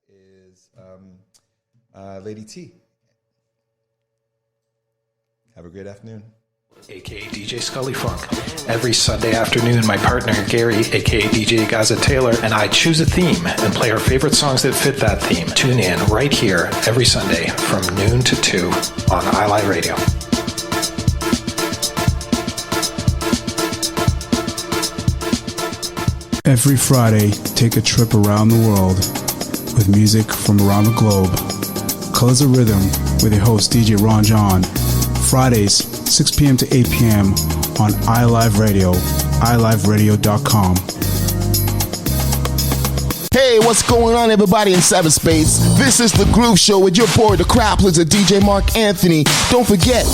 is Lady T. Have a great afternoon. AKA DJ Scully Funk. Every Sunday afternoon, my partner Gary, AKA DJ Gaza Taylor, and I choose a theme and play our favorite songs that fit that theme. Tune in right here every Sunday from noon to 2 on iLive Radio. Every Friday, take a trip around the world with music from around the globe. Colors of Rhythm with your host DJ Ron John. Fridays, 6 p.m. to 8 p.m. on iLive Radio, iliveradio.com. Hey, what's going on, everybody in cyberspace? This is The Groove Show with your boy, the crowd pleaser, DJ Mark Anthony. Don't forget,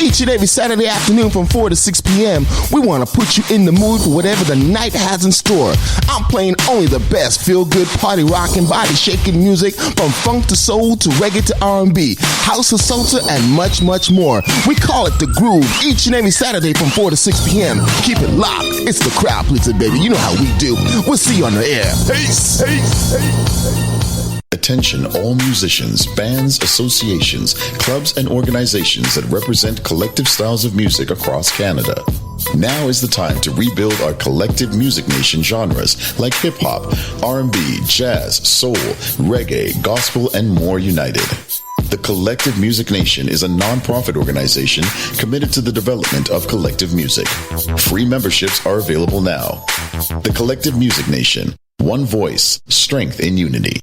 each and every Saturday afternoon from 4 to 6 p.m., we want to put you in the mood for whatever the night has in store. I'm playing only the best feel-good, party rocking, body-shaking music from funk to soul to reggae to R&B, house to salsa, and much, much more. We call it The Groove each and every Saturday from 4 to 6 p.m. Keep it locked. It's the crowd pleaser, baby. You know how we do. We'll see you on the air. Peace. Attention all musicians, bands, associations, clubs, and organizations that represent collective styles of music across Canada. Now is the time to rebuild our collective music nation genres like hip-hop, R&B, jazz, soul, reggae, gospel, and more united. The Collective Music Nation is a non-profit organization committed to the development of collective music. Free memberships are available now. The Collective Music Nation. One voice, strength in unity.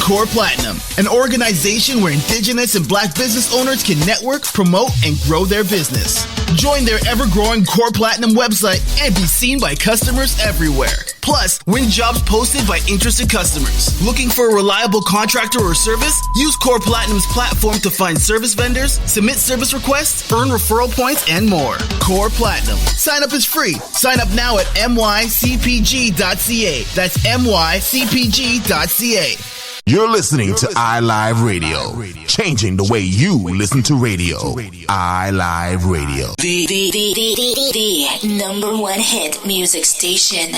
Core Platinum, an organization where Indigenous and Black business owners can network, promote, and grow their business. Join their ever-growing Core Platinum website and be seen by customers everywhere. Plus, win jobs posted by interested customers. Looking for a reliable contractor or service? Use Core Platinum's platform to find service vendors, submit service requests, earn referral points, and more. Core Platinum. Sign up is free. Sign up now at mycpg.ca. That's mycpg.ca. You're listening to iLive Radio, changing the way you listen to radio. iLive Radio. The number one hit music station.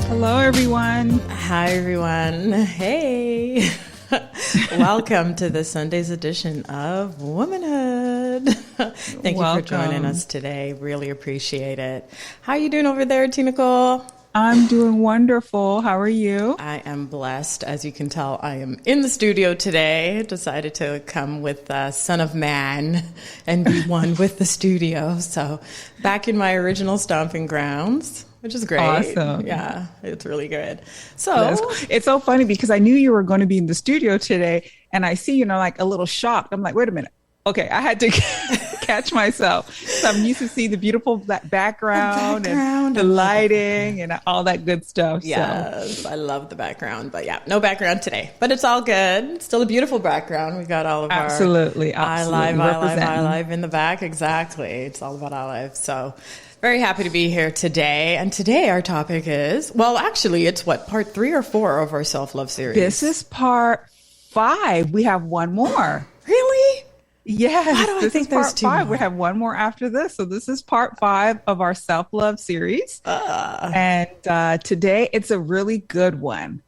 Hello, everyone. Hi, everyone. Hey. Welcome to the Sunday's edition of Womanhood. Thank you for joining us today. Really appreciate it. How are you doing over there, Tina Nicole? I'm doing wonderful. How are you? I am blessed. As you can tell, I am in the studio today. Decided to come with Son of Man and be one with the studio. So back in my original stomping grounds, which is great. Awesome. Yeah, it's really good. So it's so funny because I knew you were going to be in the studio today and I see, like a little shocked. I'm like, wait a minute. Okay, I had to catch myself. So I'm used to see the beautiful background and the lighting and all that good stuff. Yes, so. I love the background, but yeah, no background today. But it's all good. Still a beautiful background. We got all of absolutely. iLive in the back. Exactly. It's all about iLive. So very happy to be here today. And today our topic is, well, actually, it's part 3 or 4 of our self-love series? This is part 5. We have one more. Really? Yes. Why do I think there's 2 more? We have one more after this. So this is part 5 of our self-love series. And today it's a really good one.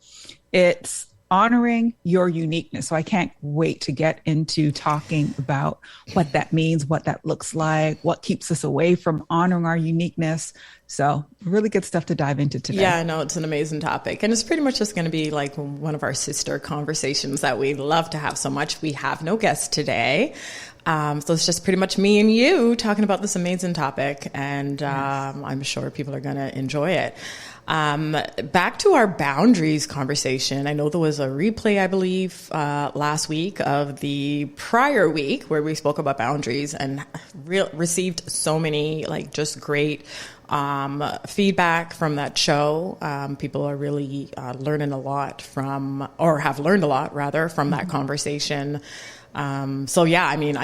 It's honoring your uniqueness. So I can't wait to get into talking about what that means, what that looks like, what keeps us away from honoring our uniqueness. So really good stuff to dive into today. Yeah, I know it's an amazing topic. And it's pretty much just going to be like one of our sister conversations that we love to have so much. We have no guests today. So it's just pretty much me and you talking about this amazing topic. And I'm sure people are going to enjoy it. Back to our boundaries conversation. I know there was a replay, I believe, last week of the prior week where we spoke about boundaries and received so many just great feedback from that show. People are really learning a lot from, or have learned a lot rather from that conversation. So yeah, I mean,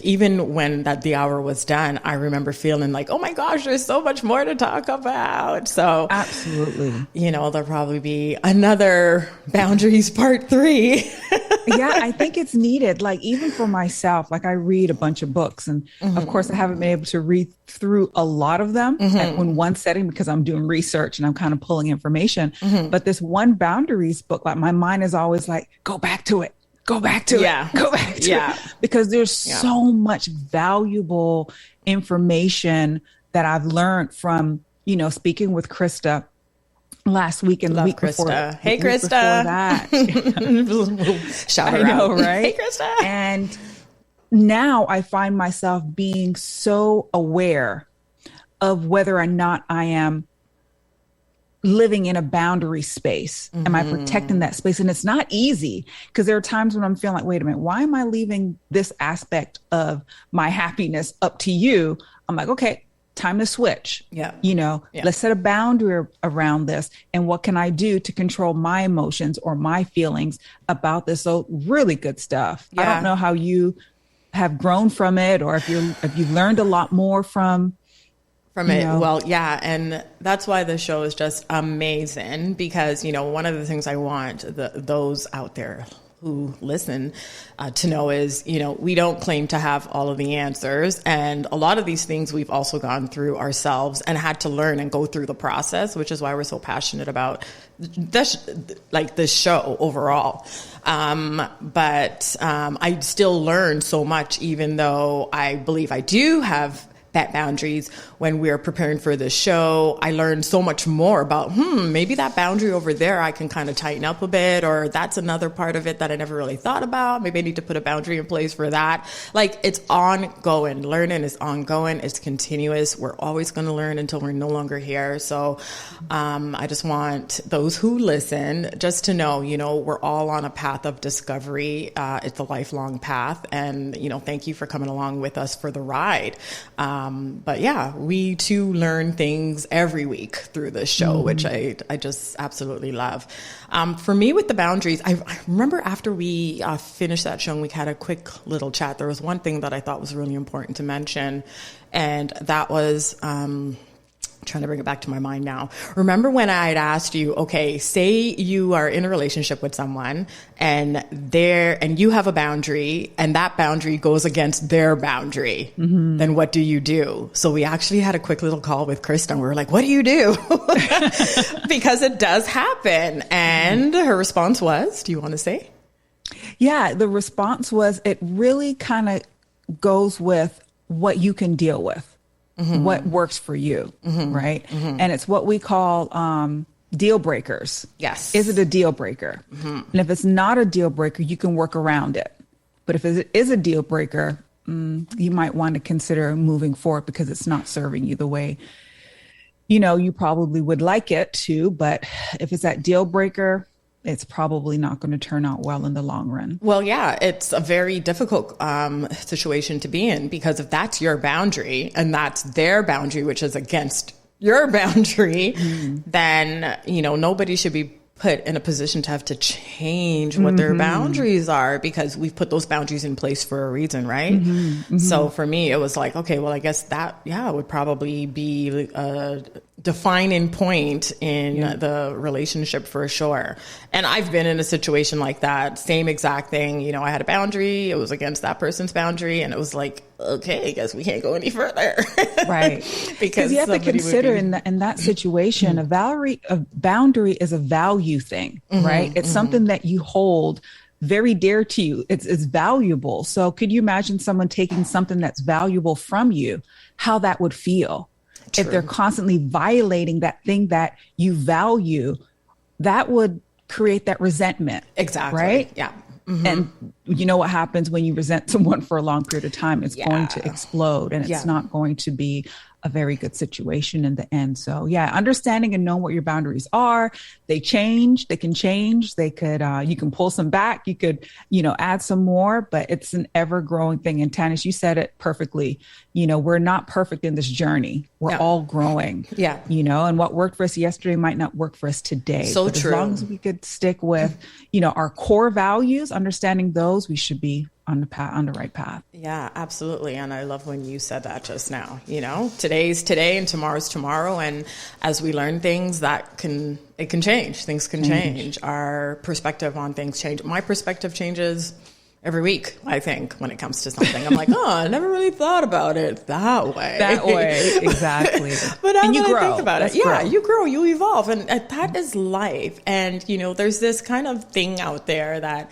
even when the hour was done, I remember feeling like, oh my gosh, there's so much more to talk about. So absolutely, there'll probably be another boundaries part 3. Yeah, I think it's needed. Like even for myself, like I read a bunch of books, and of course I haven't been able to read through a lot of them in one setting because I'm doing research and I'm kind of pulling information. But this one boundaries book, like my mind is always like, go back to it. Go back to it. Go back to it. Because there's so much valuable information that I've learned from, speaking with Krista last week and the week Krista. before. Hey, Krista. Shout her out. Right? Hey, Krista. And now I find myself being so aware of whether or not I am living in a boundary space. Am I protecting that space? And it's not easy because there are times when I'm feeling like, wait a minute, why am I leaving this aspect of my happiness up to you? I'm like, okay, time to switch. Let's set a boundary around this. And what can I do to control my emotions or my feelings about this? So really good stuff. I don't know how you have grown from it or if you've learned a lot more from it. Well, yeah. And that's why the show is just amazing because, one of the things I want those out there who listen to know is, we don't claim to have all of the answers. And a lot of these things we've also gone through ourselves and had to learn and go through the process, which is why we're so passionate about this show overall. But I still learn so much, even though I believe I do have boundaries. When we are preparing for the show, I learned so much more about, maybe that boundary over there, I can kind of tighten up a bit, or that's another part of it that I never really thought about. Maybe I need to put a boundary in place for that. Like it's ongoing. Learning is ongoing. It's continuous. We're always going to learn until we're no longer here. So, I just want those who listen just to know, we're all on a path of discovery. It's a lifelong path. And, thank you for coming along with us for the ride. But yeah, we too learn things every week through this show, which I just absolutely love. For me with the boundaries, I remember after we finished that show and we had a quick little chat, there was one thing that I thought was really important to mention. And that was, trying to bring it back to my mind now. Remember when I had asked you, okay, say you are in a relationship with someone and you have a boundary and that boundary goes against their boundary, then what do you do? So we actually had a quick little call with Krista and we were like, what do you do? Because it does happen. And her response was, do you want to say? Yeah, the response was, it really kind of goes with what you can deal with. What works for you, right? And it's what we call deal breakers. Yes. Is it a deal breaker? And if it's not a deal breaker, you can work around it. But if it is a deal breaker, you might want to consider moving forward because it's not serving you the way, you probably would like it to. But if it's that deal breaker, it's probably not going to turn out well in the long run. Well, yeah, it's a very difficult situation to be in because if that's your boundary and that's their boundary, which is against your boundary, then, nobody should be put in a position to have to change what their boundaries are because we've put those boundaries in place for a reason, right? So for me, it was like, okay, well, I guess that, would probably be a defining point in the relationship for sure. And I've been in a situation like that, same exact thing. I had a boundary, it was against that person's boundary, and it was like, okay, I guess we can't go any further. Right. Because you have to consider in that situation, a boundary is a value thing, right? It's something that you hold very dear to you. It's valuable. So could you imagine someone taking something that's valuable from you, how that would feel? True. If they're constantly violating that thing that you value, that would create that resentment. Exactly. Right? Yeah. And you know what happens when you resent someone for a long period of time? It's going to explode and it's not going to be a very good situation in the end. So understanding and knowing what your boundaries are. They change, they can change. They could, you can pull some back, you could, add some more, but it's an ever growing thing. And Tanis, you said it perfectly. We're not perfect in this journey. We're all growing, and what worked for us yesterday might not work for us today. So but true. As long as we could stick with, our core values, understanding those, we should be on the right path. Yeah, absolutely. And I love when you said that just now. Today's today and tomorrow's tomorrow. And as we learn things, it can change. Things can change. Our perspective on things change. My perspective changes every week, I think, when it comes to something. I'm like, I never really thought about it that way. That way, exactly. But now and you that grow. I think about it, you grow, you evolve. And that is life. And, there's this kind of thing out there that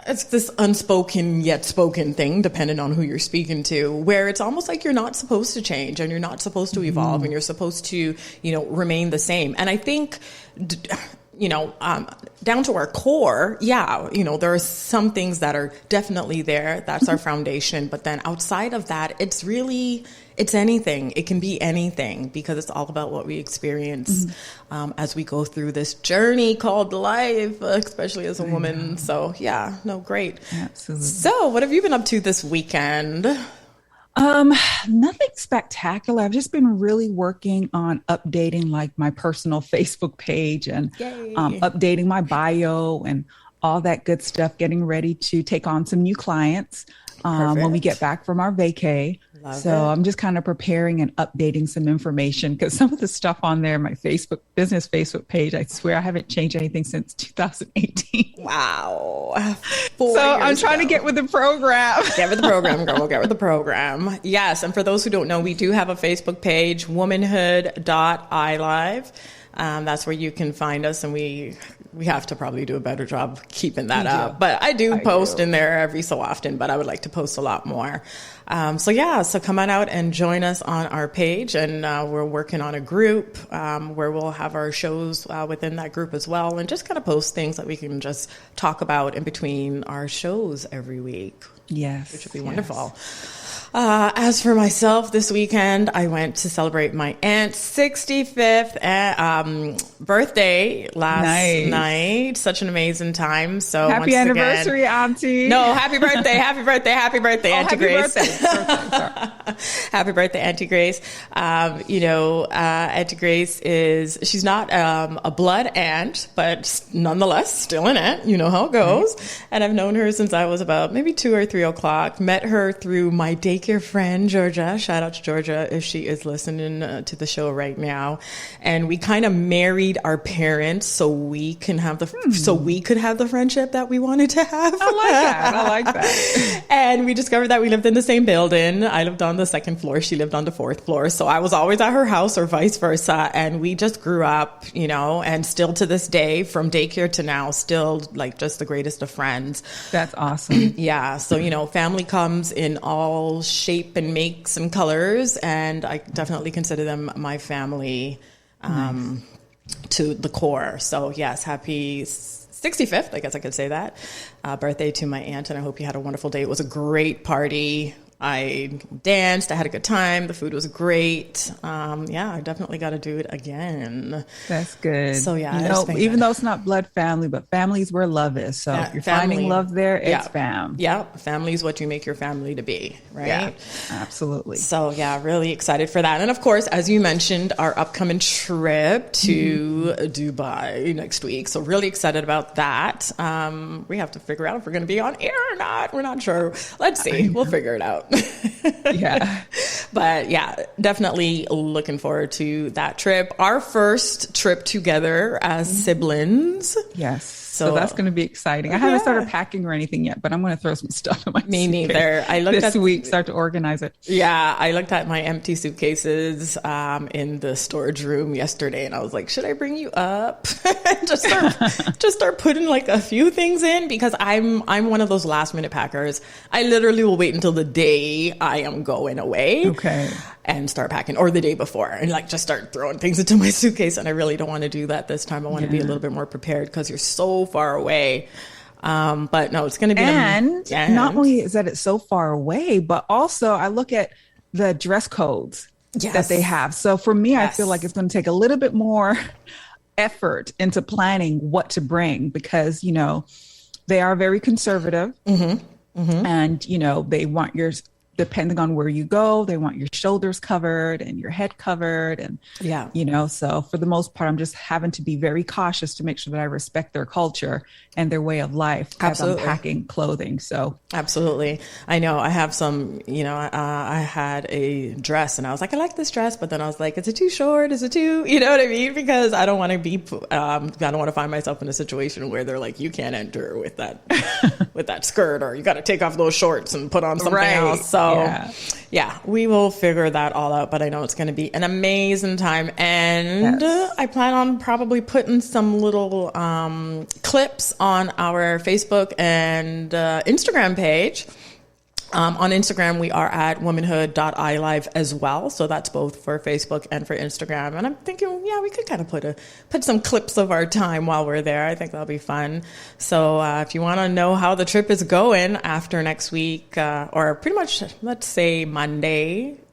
it's this unspoken yet spoken thing, depending on who you're speaking to, where it's almost like you're not supposed to change and you're not supposed to evolve and you're supposed to, remain the same. And I think, down to our core, there are some things that are definitely there. That's our foundation. But then outside of that, it's anything. It can be anything because it's all about what we experience as we go through this journey called life, especially as a woman. So, great. Absolutely. So, what have you been up to this weekend? Nothing spectacular. I've just been really working on updating like my personal Facebook page and updating my bio and all that good stuff, getting ready to take on some new clients when we get back from our vacay. I'm just kind of preparing and updating some information because some of the stuff on there, my business Facebook page, I swear I haven't changed anything since 2018. Wow. I'm trying to get with the program. Get with the program, girl. Get with the program. Yes. And for those who don't know, we do have a Facebook page, womanhood.ilive. That's where you can find us, and we have to probably do a better job keeping that up. But I do post in there every so often, but I would like to post a lot more. So come on out and join us on our page, and we're working on a group where we'll have our shows within that group as well, and just kind of post things that we can just talk about in between our shows every week. Yes. Which would be wonderful. As for myself, this weekend, I went to celebrate my aunt's 65th birthday last night. Such an amazing time. So happy anniversary, Auntie. No, happy birthday, Auntie Grace. Happy birthday, Auntie Grace. Auntie Grace she's not a blood aunt, but nonetheless, still an aunt. You know how it goes. And I've known her since I was about maybe 2 or 3 o'clock. Met her through my daycare friend, Georgia. Shout out to Georgia if she is listening to the show right now. And we kind of married our parents so we can have the friendship that we wanted to have. I like that. And we discovered that we lived in the same building. I lived on the 2nd floor. She lived on the 4th floor. So I was always at her house or vice versa. And we just grew up, and still to this day, from daycare to now, still like just the greatest of friends. That's awesome. Yeah. So, family comes in all shape and makes and colors. And I definitely consider them my family to the core. So yes, happy 65th, I guess I could say that, birthday to my aunt, and I hope you had a wonderful day. It was a great party. I danced. I had a good time. The food was great. I definitely got to do it again. That's good. So even though it's not blood family, but family's where love is. So if you're finding love there, it's fam. Yeah, family is what you make your family to be, right? Yeah, absolutely. So really excited for that. And of course, as you mentioned, our upcoming trip to Dubai next week. So really excited about that. We have to figure out if we're going to be on air or not. We're not sure. Let's see. We'll figure it out. But definitely looking forward to that trip. Our first trip together as siblings. Yes. So that's going to be exciting. I haven't started packing or anything yet, but I'm going to throw some stuff in my Me neither. I looked this week, start to organize it. Yeah. I looked at my empty suitcases in the storage room yesterday, and I was like, should I bring you up? just start putting like a few things in, because I'm one of those last minute packers. I literally will wait until the day I am going away. Okay. And start packing, or the day before, and like just start throwing things into my suitcase. And I really don't want to do that this time. I want to be a little bit more prepared because you're so far away. But no, it's going to be. And not only is that it's so far away, but also I look at the dress codes that they have. So for me, I feel like it's going to take a little bit more effort into planning what to bring, because, they are very conservative and, they want your depending on where you go, they want your shoulders covered and your head covered. And, so for the most part, I'm just having to be very cautious to make sure that I respect their culture and their way of life as I'm packing clothing. So absolutely. I know I have some, I had a dress and I was like, I like this dress, but then I was like, is it too short? Is it too, you know what I mean? Because I don't want to I don't want to find myself in a situation where they're like, you can't enter with that, with that skirt, or you got to take off those shorts and put on something else. So yeah, we will figure that all out, but I know it's going to be an amazing time. And I plan on probably putting some little clips on our Facebook and Instagram page. On Instagram, we are at womanhood.ilive as well. So that's both for Facebook and for Instagram. And I'm thinking, we could kind of put some clips of our time while we're there. I think that'll be fun. So if you want to know how the trip is going after next week, or pretty much, let's say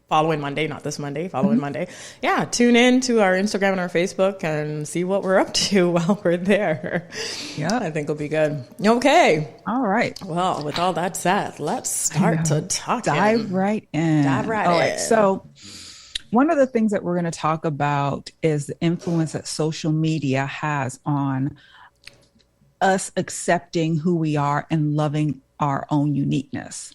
following Monday, not this Monday, following Monday. Yeah, tune in to our Instagram and our Facebook and see what we're up to while we're there. Yeah, I think it'll be good. Okay. All right. Well, with all that said, let's start to talk. Dive right in. All right. So one of the things that we're going to talk about is the influence that social media has on us accepting who we are and loving our own uniqueness.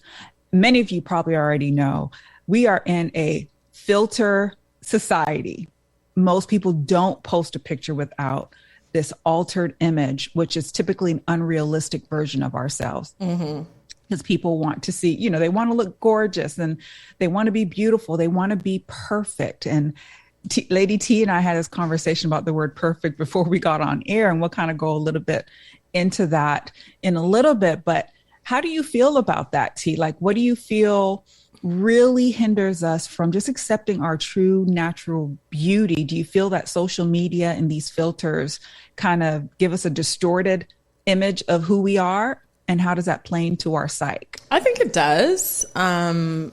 Many of you probably already know we are in a filter society. Most people don't post a picture without this altered image, which is typically an unrealistic version of ourselves. Because people want to see, they want to look gorgeous and they want to be beautiful. They want to be perfect. And Lady T and I had this conversation about the word perfect before we got on air, and we'll kind of go a little bit into that in a little bit. But how do you feel about that, T? Like, what do you feel really hinders us from just accepting our true natural beauty? Do you feel that social media and these filters kind of give us a distorted image of who we are? And how does that play into our psyche? I think it does. I'm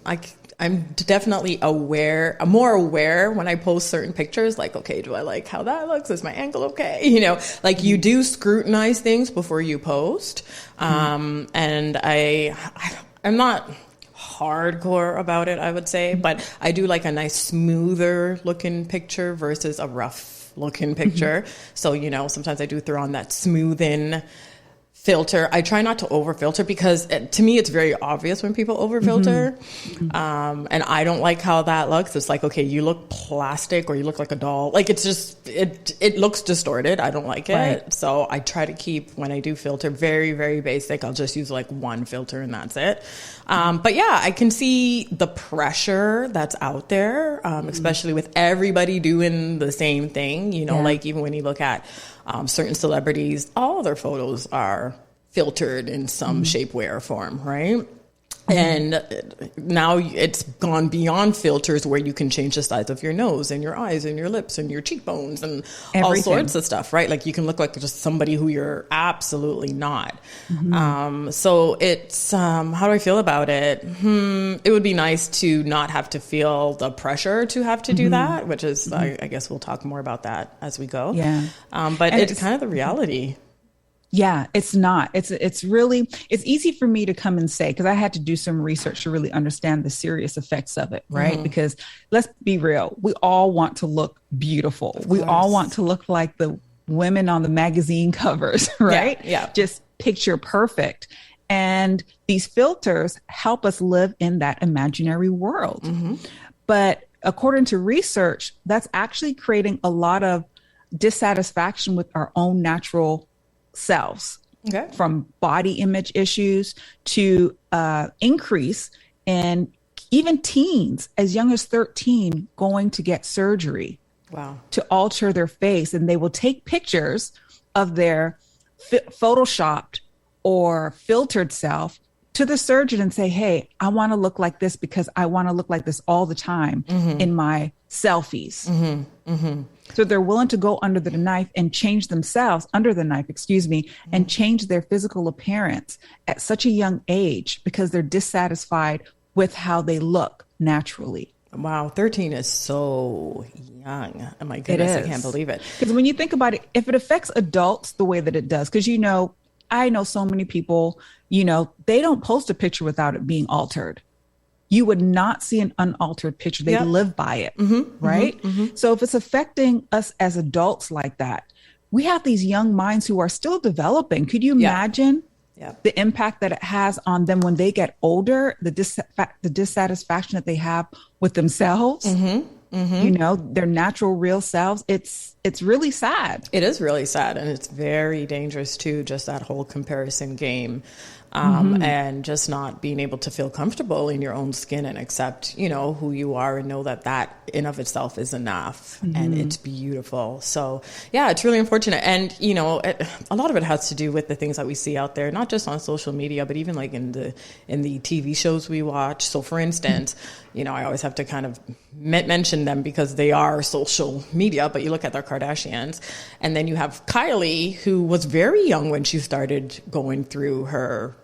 definitely more aware when I post certain pictures, like, okay, do I like how that looks? Is my angle okay? You do scrutinize things before you post. And I'm not hardcore about it, I would say, but I do like a nice smoother looking picture versus a rough looking picture. So, sometimes I do throw on that smoothing filter. I try not to over filter because to me, it's very obvious when people over filter. And I don't like how that looks. It's like, okay, you look plastic or you look like a doll. Like, it's just, it looks distorted. I don't like it. Right. So I try to keep, when I do filter, very, very basic. I'll just use like one filter and that's it. But yeah, I can see the pressure that's out there, especially with everybody doing the same thing, like even when you look at certain celebrities, all their photos are filtered in some shape, way, or form, right? And now it's gone beyond filters where you can change the size of your nose and your eyes and your lips and your cheekbones and all sorts of stuff, right? Like you can look like just somebody who you're absolutely not. So it's, how do I feel about it? It would be nice to not have to feel the pressure to have to do that, which is, I guess we'll talk more about that as we go. Yeah. But it's kind of the reality. Yeah, it's not. It's really, it's easy for me to come and say, because I had to do some research to really understand the serious effects of it, right? Because let's be real, we all want to look beautiful. We all want to look like the women on the magazine covers, right? Yeah. Just picture perfect. And these filters help us live in that imaginary world. But according to research, that's actually creating a lot of dissatisfaction with our own natural selves, from body image issues to increase in even teens as young as 13 going to get surgery to alter their face. And they will take pictures of their photoshopped or filtered self to the surgeon and say, hey, I want to look like this because I want to look like this all the time in my selfies. So they're willing to go under the knife and change themselves, and change their physical appearance at such a young age because they're dissatisfied with how they look naturally. Wow, 13 is so young. Oh my goodness, I can't believe it. Because when you think about it, if it affects adults the way that it does, because I know so many people, they don't post a picture without it being altered. you would not see an unaltered picture. They live by it, right? So if it's affecting us as adults like that, we have these young minds who are still developing. Could you imagine the impact that it has on them when they get older, the dissatisfaction that they have with themselves, you know, their natural real selves? It's really sad. It is really sad. And it's very dangerous too, just that whole comparison game. And just not being able to feel comfortable in your own skin and accept, you know, who you are and know that that in of itself is enough and it's beautiful. So yeah, it's really unfortunate. And, you know, a lot of it has to do with the things that we see out there, not just on social media, but even like in the TV shows we watch. So for instance, you know, I always have to kind of mention them because they are social media, but you look at the Kardashians and then you have Kylie, who was very young when she started going through her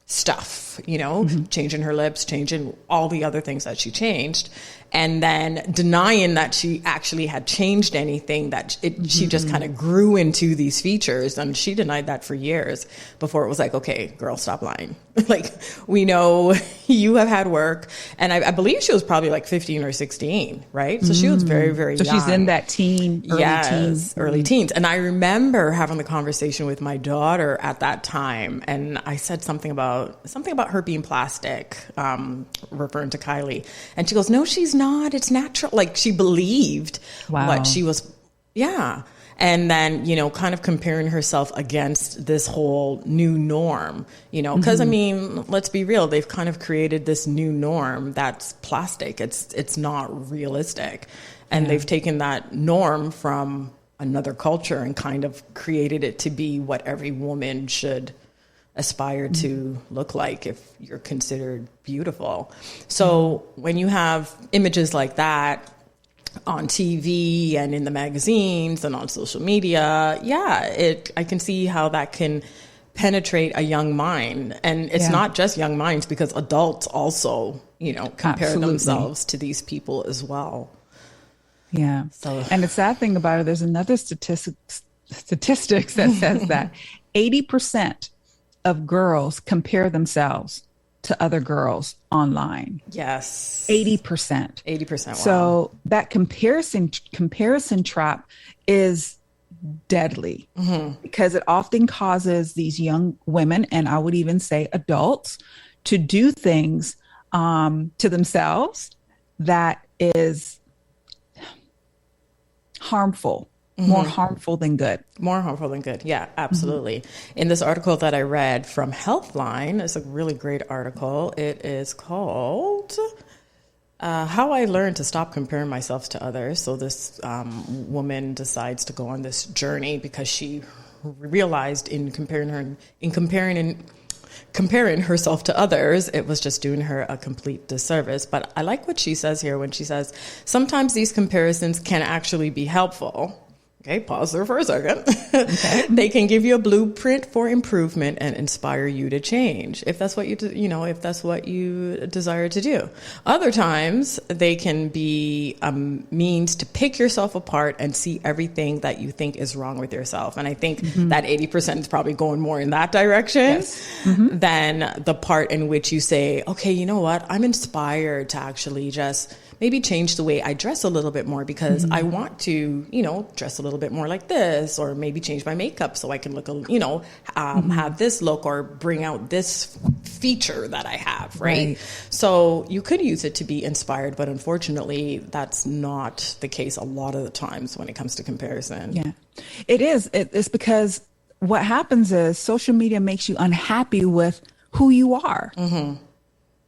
stuff, you know, changing her lips, changing all the other things that she changed, and then denying that she actually had changed anything, that she just kind of grew into these features. And she denied that for years before it was like, okay, girl, stop lying. Like, we know you have had work. And I believe she was probably like 15 or 16, right? So she was very, very young. So she's in that early teens. And I remember having the conversation with my daughter at that time. And I said something about her being plastic, referring to Kylie. And she goes, no, she's not. It's natural. Like, she believed what she was. Yeah. And then, you know, kind of comparing herself against this whole new norm, you know, because I mean, let's be real. They've kind of created this new norm that's plastic. It's not realistic. And they've taken that norm from another culture and kind of created it to be what every woman should aspire to look like if you're considered beautiful. So when you have images like that on TV and in the magazines and on social media, I can see how that can penetrate a young mind. And it's not just young minds, because adults also, you know, compare themselves to these people as well. Yeah. So, and the sad thing about it, there's another statistics that says that 80% of girls compare themselves to other girls online. Yes. 80%. 80%. Wow. So that comparison trap is deadly because it often causes these young women, and I would even say adults, to do things to themselves that is harmful. More harmful than good. More harmful than good. Yeah, absolutely. In this article that I read from Healthline, it's a really great article. It is called How I Learned to Stop Comparing Myself to Others. So this woman decides to go on this journey because she realized in comparing herself to others, it was just doing her a complete disservice. But I like what she says here when she says, sometimes these comparisons can actually be helpful. Okay, pause there for a second. Okay. They can give you a blueprint for improvement and inspire you to change, if that's what if that's what you desire to do. Other times, they can be a means to pick yourself apart and see everything that you think is wrong with yourself. And I think that 80% is probably going more in that direction than the part in which you say, okay, you know what? I'm inspired to actually just maybe change the way I dress a little bit more because I want to, dress a little bit more like this, or maybe change my makeup so I can look, have this look or bring out this feature that I have, right? So you could use it to be inspired, but unfortunately, that's not the case a lot of the times when it comes to comparison. Yeah, it is. It's because what happens is social media makes you unhappy with who you are.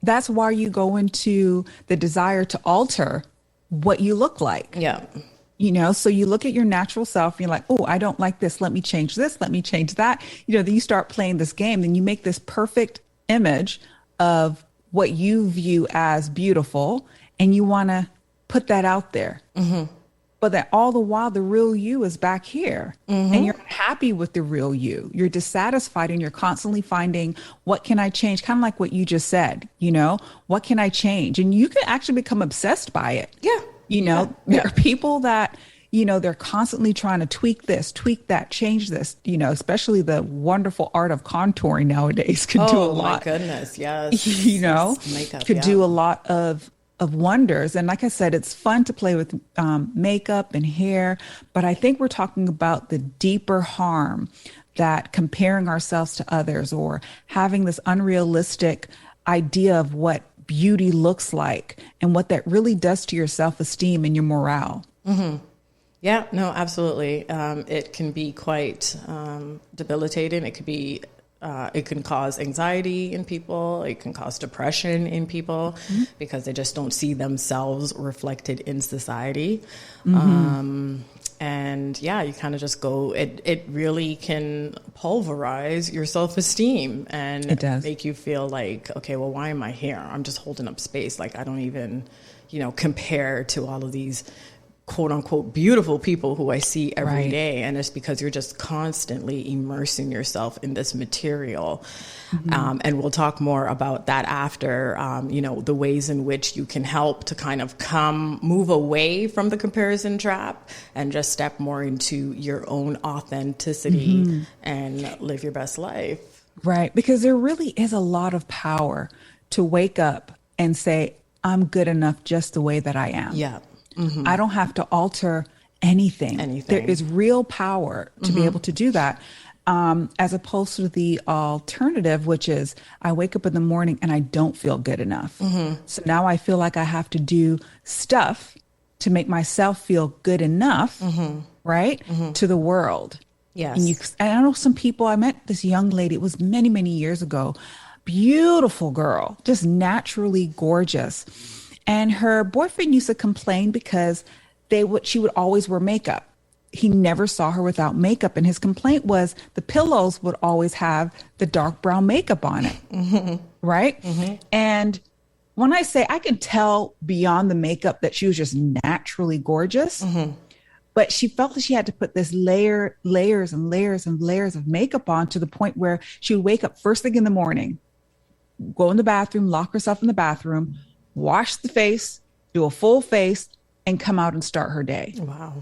That's why you go into the desire to alter what you look like. Yeah. So you look at your natural self and you're like, oh, I don't like this. Let me change this. Let me change that. Then you start playing this game. Then you make this perfect image of what you view as beautiful. And you want to put that out there. But that all the while, the real you is back here and you're happy with the real you. You're dissatisfied and you're constantly finding, what can I change? Kind of like what you just said, what can I change? And you can actually become obsessed by it. Yeah. There are people that, they're constantly trying to tweak this, tweak that, change this, especially the wonderful art of contouring nowadays could do a lot. Oh my goodness. Yes. Makeup, could do a lot of wonders. And like I said, it's fun to play with makeup and hair, but I think we're talking about the deeper harm that comparing ourselves to others or having this unrealistic idea of what beauty looks like and what that really does to your self-esteem and your morale. Mm-hmm. Yeah, no, absolutely. It can be quite debilitating. It can cause anxiety in people. It can cause depression in people because they just don't see themselves reflected in society. And yeah, you kind of just go, it really can pulverize your self-esteem and make you feel like, okay, well, why am I here? I'm just holding up space. Like I don't even, compare to all of these quote unquote beautiful people who I see every day. And it's because you're just constantly immersing yourself in this material. And we'll talk more about that after, the ways in which you can help to kind of move away from the comparison trap and just step more into your own authenticity and live your best life. Right. Because there really is a lot of power to wake up and say, I'm good enough just the way that I am. Yeah. I don't have to alter anything. There is real power to be able to do that. As opposed to the alternative, which is I wake up in the morning and I don't feel good enough. So now I feel like I have to do stuff to make myself feel good enough, right? To the world. Yes. And I know some people, I met this young lady, it was many, many years ago, beautiful girl, just naturally gorgeous. And her boyfriend used to complain because she would always wear makeup. He never saw her without makeup. And his complaint was the pillows would always have the dark brown makeup on it. Right. And when I say I can tell beyond the makeup that she was just naturally gorgeous, but she felt that she had to put this layers and layers and layers of makeup on to the point where she would wake up first thing in the morning, go in the bathroom, lock herself in the bathroom, wash the face, do a full face, and come out and start her day. Wow.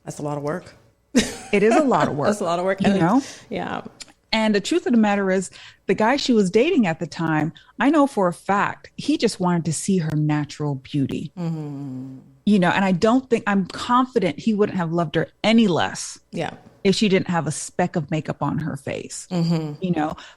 That's a lot of work. It is a lot of work. That's a lot of work. Yeah. And the truth of the matter is, the guy she was dating at the time, I know for a fact, he just wanted to see her natural beauty. And I'm confident he wouldn't have loved her any less. Yeah. If she didn't have a speck of makeup on her face,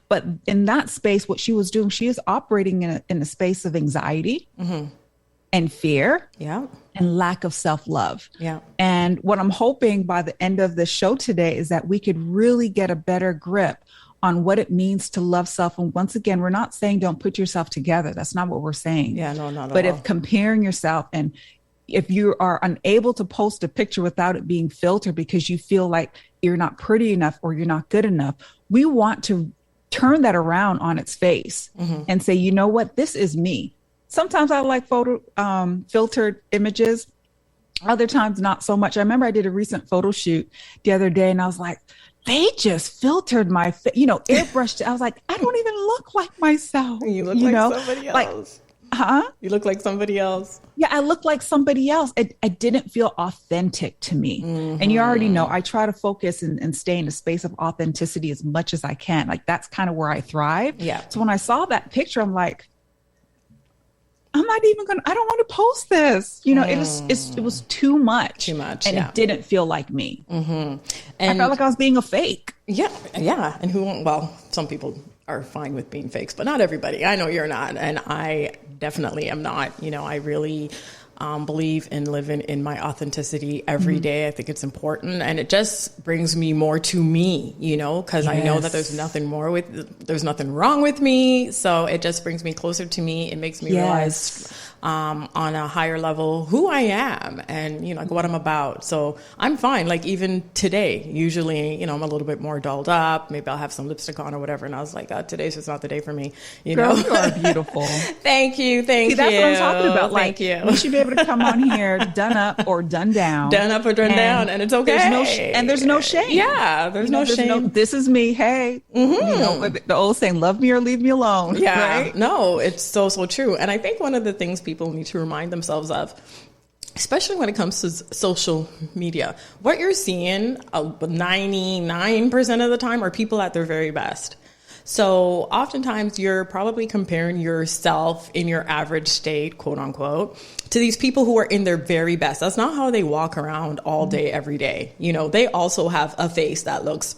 but in that space, what she was doing, she is operating in a space of anxiety and fear and lack of self-love. Yeah. And what I'm hoping by the end of the show today is that we could really get a better grip on what it means to love self. And once again, we're not saying don't put yourself together. That's not what we're saying. Yeah, no, not at all. But if comparing yourself and if you are unable to post a picture without it being filtered because you feel like you're not pretty enough or you're not good enough, we want to turn that around on its face and say, you know what, this is me. Sometimes I like filtered images. Other times, not so much. I remember I did a recent photo shoot the other day and I was like, they just filtered my face, airbrushed it. I was like, I don't even look like myself. You look like somebody else. You look like somebody else. Yeah, I look like somebody else. It didn't feel authentic to me. And you already know, I try to focus and stay in a space of authenticity as much as I can. Like, that's kind of where I thrive. Yeah. So when I saw that picture, I'm like, I'm not even I don't want to post this. It was too much. And it didn't feel like me. And I felt like I was being a fake. Yeah. Yeah. And some people are fine with being fakes, but not everybody. I know you're not. And I definitely am not. I really believe in living in my authenticity every day. I think it's important. And it just brings me more to me, because I know that there's nothing wrong with me. So it just brings me closer to me. It makes me realize on a higher level who I am and, like what I'm about. So I'm fine. Like even today, usually, I'm a little bit more dolled up. Maybe I'll have some lipstick on or whatever. And I was like, today's just not the day for me. Girl, you are beautiful. Thank you. See, that's what I'm talking about. Thank you. You should be able to come on here done up or done down. Done up or done down. And it's okay. There's no shame. Yeah. There's no shame. This is me. Hey, the old saying, love me or leave me alone. Yeah. Right? No, it's so true. And I think one of the things people need to remind themselves of especially when it comes to social media, what you're seeing 99% of the time are people at their very best. So oftentimes you're probably comparing yourself in your average state, quote unquote, to these people who are in their very best. That's not how they walk around all day, every day. You know, they also have a face that looks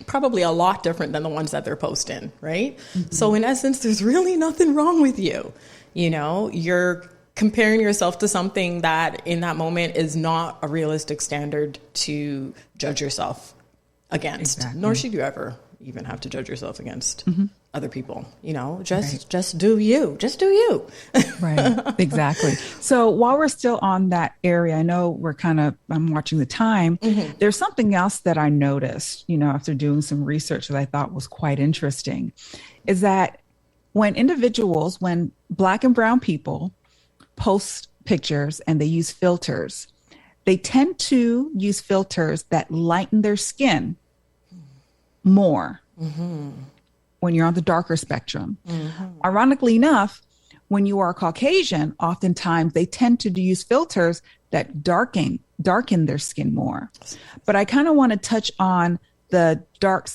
probably a lot different than the ones that they're posting, right? Mm-hmm. So in essence, there's really nothing wrong with you. You know, you're comparing yourself to something that in that moment is not a realistic standard to judge yourself against, nor should you ever even have to judge yourself against other people. You know, just do you. Just do you. Right. Exactly. So while we're still on that area, I know I'm watching the time. There's something else that I noticed, you know, after doing some research that I thought was quite interesting, is that when Black and brown people post pictures and they use filters, they tend to use filters that lighten their skin more when you're on the darker spectrum. Ironically enough, when you are Caucasian, oftentimes they tend to use filters that darken their skin more. But I kind of want to touch on the dark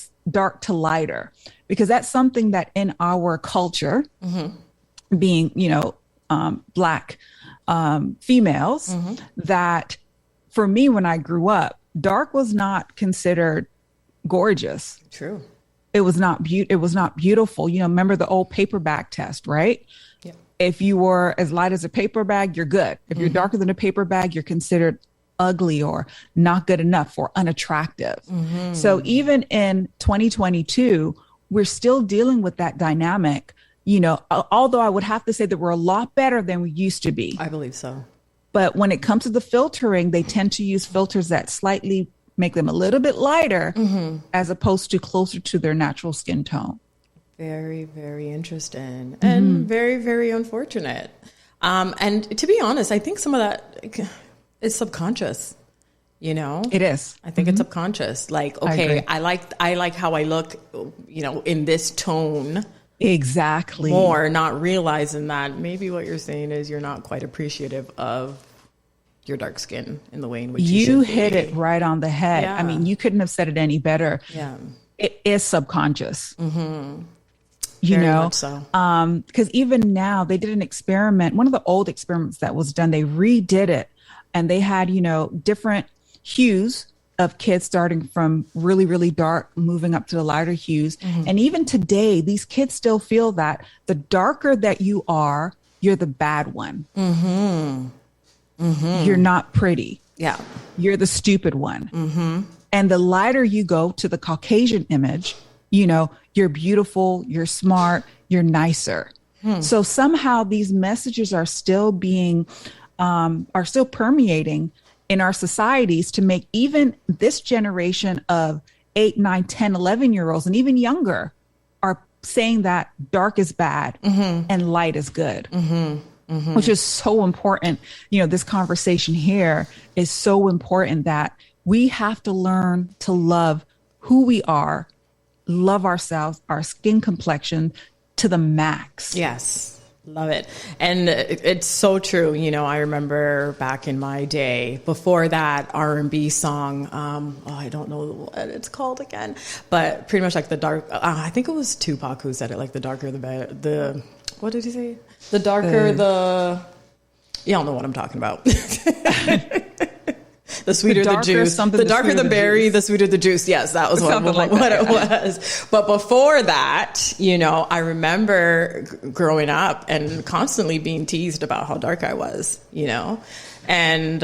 to lighter, because that's something that in our culture, being, you know, Black females, that for me, when I grew up, dark was not considered gorgeous. True. It was not beautiful. You know, remember the old paper bag test, right? Yeah. If you were as light as a paper bag, you're good. If you're darker than a paper bag, you're considered ugly or not good enough or unattractive. So even in 2022, we're still dealing with that dynamic. You know, although I would have to say that we're a lot better than we used to be. I believe so. But when it comes to the filtering, they tend to use filters that slightly make them a little bit lighter as opposed to closer to their natural skin tone. Very, very interesting and very, very unfortunate. And to be honest, I think some of that is subconscious. You know, it is. I think it's subconscious. Like, okay, I like how I look, you know, in this tone. Exactly. More, not realizing that maybe what you're saying is you're not quite appreciative of your dark skin in the way in which you hit it right on the head. Yeah. I mean, you couldn't have said it any better. Yeah. It is subconscious. You Very know, much so. Because even now they did an experiment. One of the old experiments that was done, they redid it, and they had, you know, different hues of kids starting from really, really dark, moving up to the lighter hues. And even today, these kids still feel that the darker that you are, you're the bad one. You're not pretty. Yeah. You're the stupid one. And the lighter you go to the Caucasian image, you know, you're beautiful, you're smart, you're nicer. So somehow these messages are still permeating in our societies to make even this generation of 8, 9, 10, 11-year-olds and even younger are saying that dark is bad and light is good, which is so important. You know, this conversation here is so important that we have to learn to love who we are, love ourselves, our skin complexion to the max. Yes. Love it. And it's so true. You know, I remember back in my day, before that R&B song, I don't know what it's called again, but pretty much like the dark, I think it was Tupac who said it, like the darker, the what did he say? The darker, y'all know what I'm talking about. The sweeter the juice, the darker the berry, the sweeter the juice. Yes, that was what it was. But before that, you know, I remember growing up and constantly being teased about how dark I was, you know. And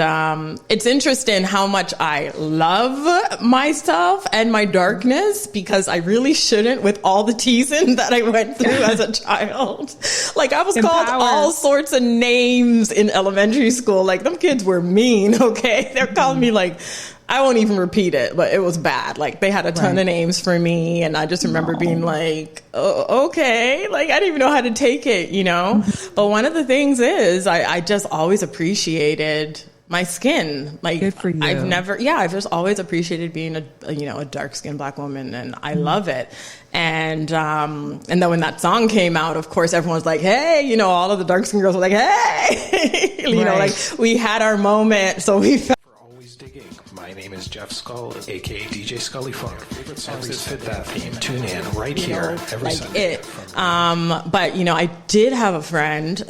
it's interesting how much I love myself and my darkness, because I really shouldn't, with all the teasing that I went through as a child. Like, I was called all sorts of names in elementary school. Like, them kids were mean, okay? They're calling me, like, I won't even repeat it, but it was bad. Like, they had a ton of names for me, and I just remember being like, oh, okay. Like, I didn't even know how to take it, you know? But one of the things is I just always appreciated my skin. Like, good for you. I've just always appreciated being a dark skinned Black woman, and I love it. And then when that song came out, of course, everyone's like, hey, all of the dark skinned girls were like, hey, like we had our moment. So we felt. Always digging. My name is Jeff Skull, aka DJ Scully Funk. Favorite songs that fit that theme. Tune in right here every Sunday. But I did have a friend.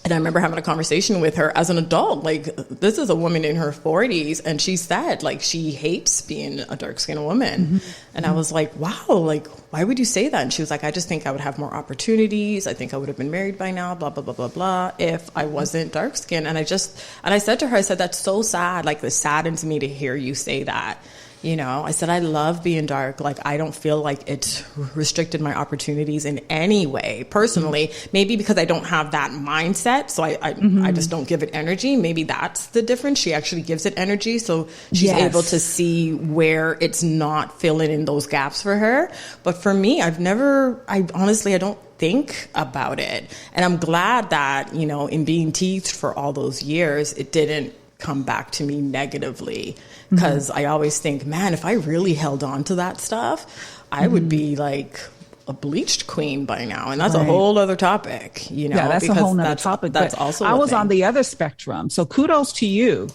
And I remember having a conversation with her as an adult. Like, this is a woman in her 40s, and she said, like, she hates being a dark-skinned woman. Mm-hmm. And I was like, wow, like, why would you say that? And she was like, I just think I would have more opportunities. I think I would have been married by now, blah, blah, blah, blah, blah, if I wasn't dark-skinned. And I said to her, that's so sad. Like, it saddens me to hear you say that. I said, I love being dark. Like, I don't feel like it's restricted my opportunities in any way, personally. Maybe because I don't have that mindset, so I just don't give it energy. Maybe that's the difference. She actually gives it energy, so she's able to see where it's not filling in those gaps for her. But for me, I don't think about it. And I'm glad that, in being teased for all those years, it didn't come back to me negatively, because I always think, man, if I really held on to that stuff, I would be like a bleached queen by now. And that's a whole other topic, Yeah, that's a whole other topic. That's also I was on the other spectrum. So kudos to you,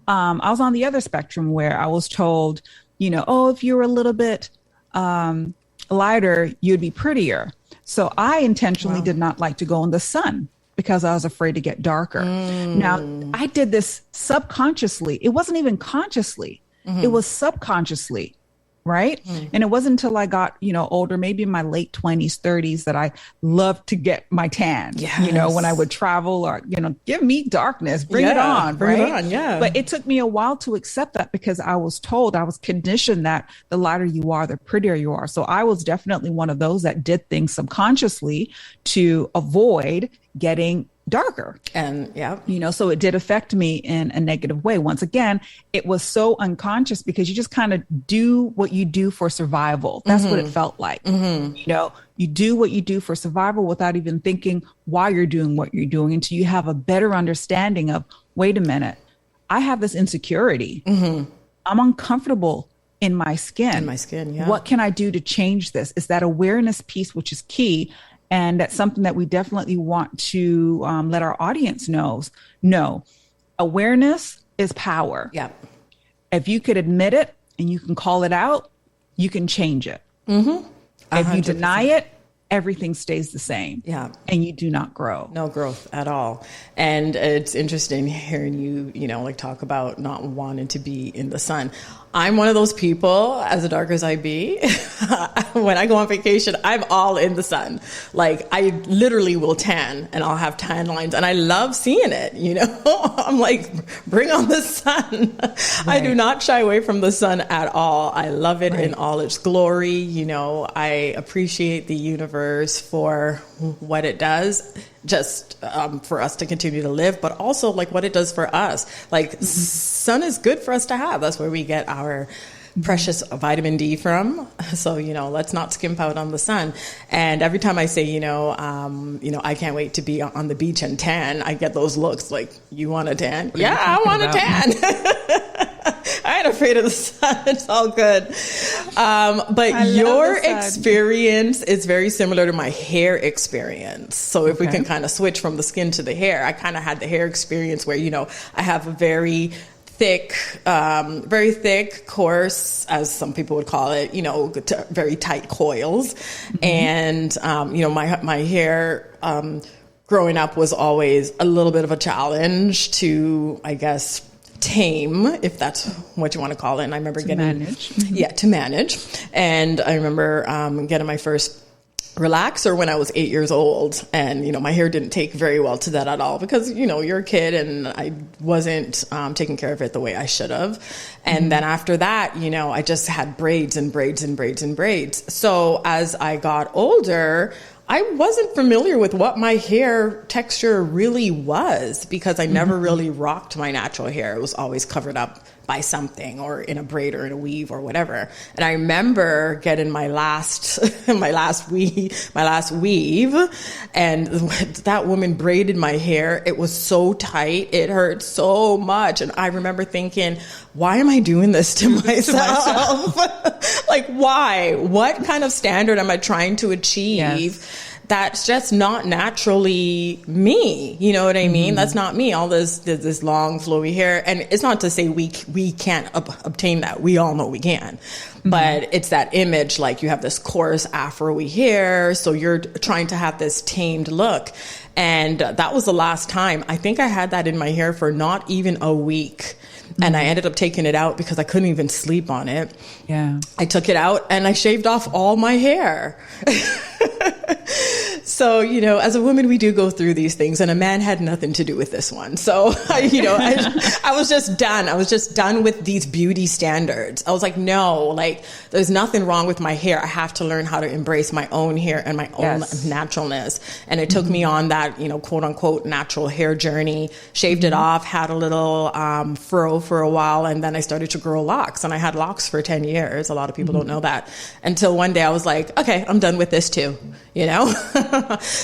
I was on the other spectrum where I was told, if you were a little bit lighter, you'd be prettier. So I intentionally did not like to go in the sun, because I was afraid to get darker. Now, I did this subconsciously. It wasn't even consciously. It was subconsciously, right? And it wasn't until I got, older, maybe in my late 20s, 30s, that I loved to get my tan. When I would travel, or, give me darkness, bring it on, bring right? it on, yeah. But it took me a while to accept that, because I was conditioned that the lighter you are, the prettier you are. So I was definitely one of those that did things subconsciously to avoid getting darker. And so it did affect me in a negative way. Once again, it was so unconscious, because you just kind of do what you do for survival. That's what it felt like. You do what you do for survival without even thinking why you're doing what you're doing, until you have a better understanding of, wait a minute, I have this insecurity. I'm uncomfortable in my skin. What can I do to change this? It's that awareness piece, which is key. And that's something that we definitely want to let our audience know. Awareness is power. Yep. If you could admit it and you can call it out, you can change it. If you deny it, everything stays the same. Yeah. And you do not grow. No growth at all. And it's interesting hearing you, talk about not wanting to be in the sun. I'm one of those people, as dark as I be, when I go on vacation, I'm all in the sun. Like, I literally will tan, and I'll have tan lines, and I love seeing it, I'm like, bring on the sun. Right. I do not shy away from the sun at all. I love it in all its glory. I appreciate the universe for what it does, just for us to continue to live, but also like what it does for us. Like, sun is good for us to have. That's where we get our precious vitamin D from. So, let's not skimp out on the sun. And every time I say, I can't wait to be on the beach and tan, I get those looks like, you want a tan? Yeah, I want a tan. I ain't afraid of the sun. It's all good. But your experience is very similar to my hair experience. So if we can kind of switch from the skin to the hair, I kind of had the hair experience where, I have a very thick, coarse, as some people would call it, very tight coils. And, my hair, growing up was always a little bit of a challenge to, I guess, tame, if that's what you want to call it. And I remember to manage. And I remember getting my first relaxer when I was 8 years old. And, my hair didn't take very well to that at all, because, you're a kid, and I wasn't taking care of it the way I should have. And then after that, I just had braids and braids and braids and braids. So as I got older, I wasn't familiar with what my hair texture really was, because I never really rocked my natural hair. It was always covered up by something or in a braid or in a weave or whatever. And I remember getting my last weave, and that woman braided my hair. It was so tight. It hurt so much. And I remember thinking, why am I doing this to myself? Like, why? What kind of standard am I trying to achieve? Yes. That's just not naturally me. You know what I mean? That's not me. All this long, flowy hair. And it's not to say we can't obtain that. We all know we can. But it's that image, like you have this coarse afro-y hair, so you're trying to have this tamed look. And that was the last time. I think I had that in my hair for not even a week. And I ended up taking it out because I couldn't even sleep on it. Yeah. I took it out and I shaved off all my hair. So, you know, as a woman, we do go through these things, and a man had nothing to do with this one. So, you know, I was just done. I was just done with these beauty standards. I was like, no, like, there's nothing wrong with my hair. I have to learn how to embrace my own hair and my own naturalness. And it took me on that, you know, quote unquote, natural hair journey, shaved it off, had a little furrow for a while, and then I started to grow locks. And I had locks for 10 years. A lot of people don't know that. Until one day I was like, okay, I'm done with this too, you know?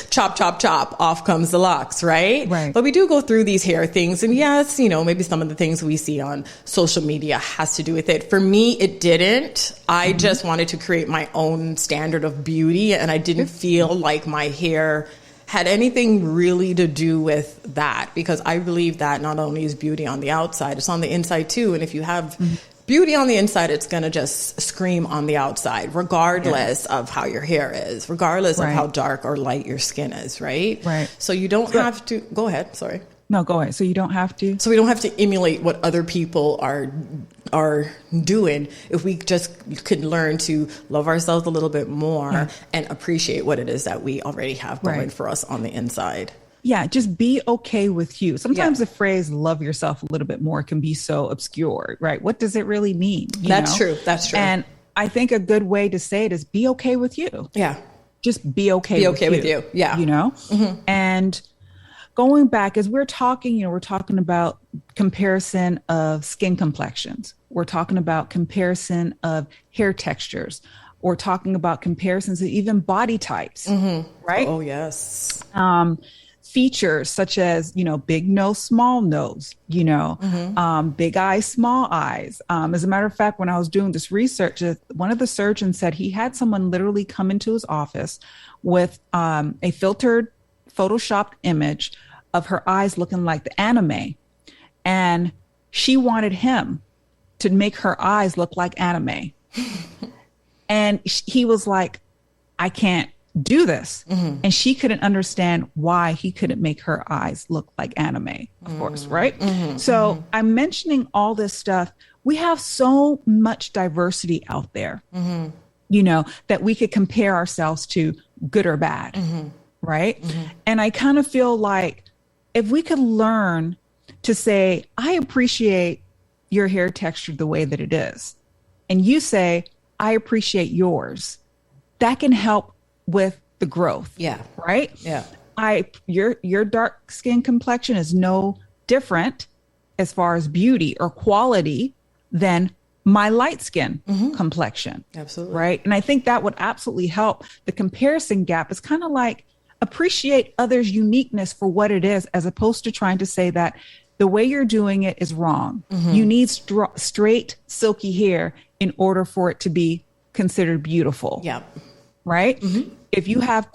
Chop, chop, chop, off comes the locks, right? But we do go through these hair things, and yes, you know, maybe some of the things we see on social media has to do with it. For me, it didn't. I just wanted to create my own standard of beauty, and I didn't feel like my hair had anything really to do with that, because I believe that not only is beauty on the outside, it's on the inside too. And if you have beauty on the inside, it's going to just scream on the outside, regardless of how your hair is, regardless of how dark or light your skin is, right? So you don't have to... Go ahead, sorry. No, go ahead. So you don't have to? So we don't have to emulate what other people are doing. If we just could learn to love ourselves a little bit more and appreciate what it is that we already have going for us on the inside. Yeah, just be okay with you. Sometimes the phrase love yourself a little bit more can be so obscure, right? What does it really mean? That's true. That's true. And I think a good way to say it is be okay with you. Yeah. Just be okay with you. Yeah. You know? And going back, as we're talking, you know, we're talking about comparison of skin complexions. We're talking about comparison of hair textures. We're talking about comparisons of even body types, right? Oh, yes. Features such as, you know, big nose, small nose, you know, big eyes, small eyes. As a matter of fact, when I was doing this research, one of the surgeons said he had someone literally come into his office with a filtered, photoshopped image of her eyes looking like the anime. And she wanted him to make her eyes look like anime. And he was like, I can't do this. And she couldn't understand why he couldn't make her eyes look like anime, of course, right? So I'm mentioning all this stuff. We have so much diversity out there, you know, that we could compare ourselves to, good or bad, right? And I kind of feel like if we could learn to say, I appreciate your hair texture the way that it is, and you say, I appreciate yours, that can help with the growth. Yeah. Right? Yeah. Your dark skin complexion is no different as far as beauty or quality than my light skin complexion. Absolutely. Right. And I think that would absolutely help. The comparison gap is kind of like appreciate others' uniqueness for what it is, as opposed to trying to say that the way you're doing it is wrong. You need straight, silky hair in order for it to be considered beautiful. Yeah. Right? If you have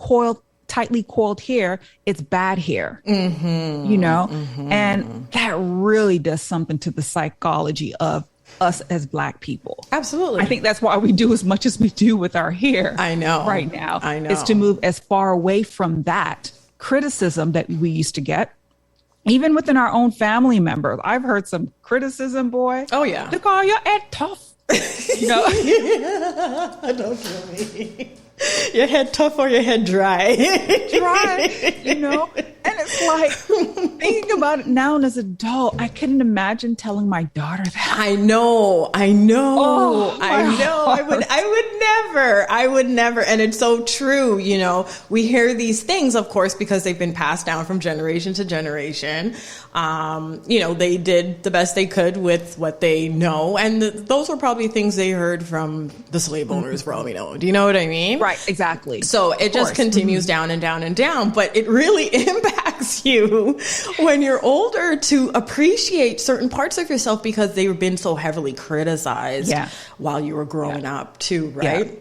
tightly coiled hair, it's bad hair, you know? And that really does something to the psychology of us as Black people. Absolutely. I think that's why we do as much as we do with our hair. I know. Right now. I know. Is to move as far away from that criticism that we used to get. Even within our own family members. I've heard some criticism, boy. Oh, yeah. They call your head tough. You know? Don't kill me. Your head tough or your head dry? Dry, you know? And it's like, thinking about it now as an adult, I couldn't imagine telling my daughter that. I know. Oh, I know. I would never. I would never. And it's so true. You know, we hear these things, of course, because they've been passed down from generation to generation. You know, they did the best they could with what they know. And those were probably things they heard from the slave owners, for all we know. Do you know what I mean? Right, exactly. So it just continues down and down and down. But it really impacts you when you're older to appreciate certain parts of yourself because they've been so heavily criticized while you were growing up too, right? Yeah.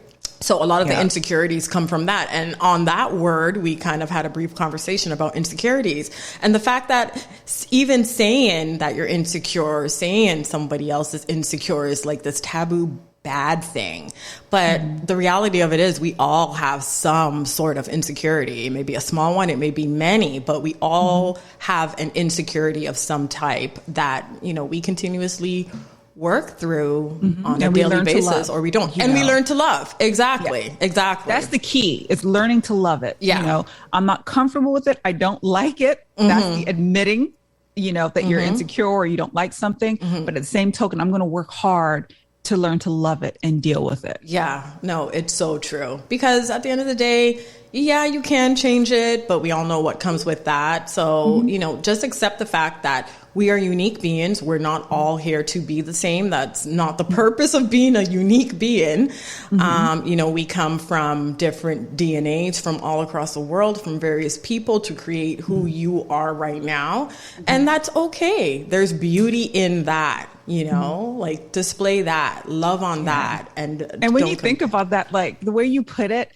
So a lot of the insecurities come from that. And on that word, we kind of had a brief conversation about insecurities. And the fact that even saying that you're insecure, saying somebody else is insecure is like this taboo bad thing. But the reality of it is we all have some sort of insecurity. It may be a small one, it may be many, but we all have an insecurity of some type that, you know, we continuously work through on a daily basis, or we don't. And we learn to love. Exactly. Yeah. Exactly. That's the key. It's learning to love it. Yeah. You know, I'm not comfortable with it. I don't like it. That's the admitting, you know, that you're insecure or you don't like something. But at the same token, I'm going to work hard to learn to love it and deal with it. Yeah, no, it's so true. Because at the end of the day, yeah, you can change it, but we all know what comes with that. So, you know, just accept the fact that we are unique beings. We're not all here to be the same. That's not the purpose of being a unique being. You know, we come from different DNAs from all across the world, from various people to create who you are right now. And that's okay. There's beauty in that, you know, like display that, love on that. And when you think about that, like the way you put it,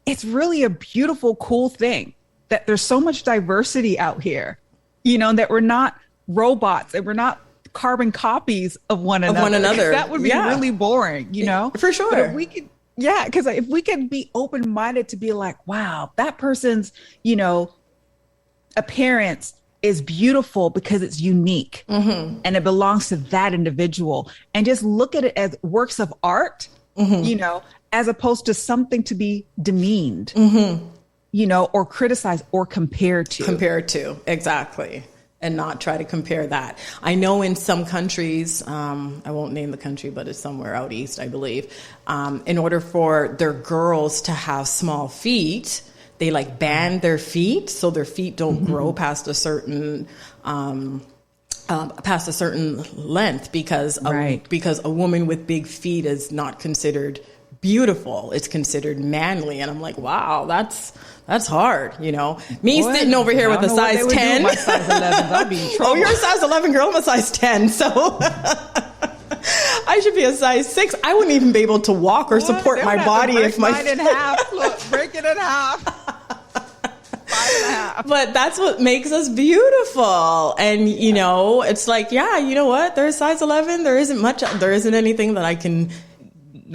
it's really a beautiful, cool thing that there's so much diversity out here, you know, that we're not robots and we're not carbon copies of one another. That would be really boring, you know? For sure. But if we could, because if we can be open-minded to be like, wow, that person's, you know, appearance is beautiful because it's unique and it belongs to that individual, and just look at it as works of art, you know, as opposed to something to be demeaned, you know, or criticized or compared to. Exactly. And not try to compare that. I know in some countries, I won't name the country, but it's somewhere out east, I believe, in order for their girls to have small feet, they like band their feet so their feet don't grow past a certain length, because a woman with big feet is not considered beautiful. It's considered manly. And I'm like, wow, that's hard, you know. Me sitting over here with a size 10. Oh, you're a size 11 girl. I'm a size 10. So I should be a size 6. I wouldn't even be able to walk or support my body if my mine in half. Look, break it in half. 5.5. But that's what makes us beautiful. And, you know, it's like, yeah, you know what? There's size 11. There isn't anything that I can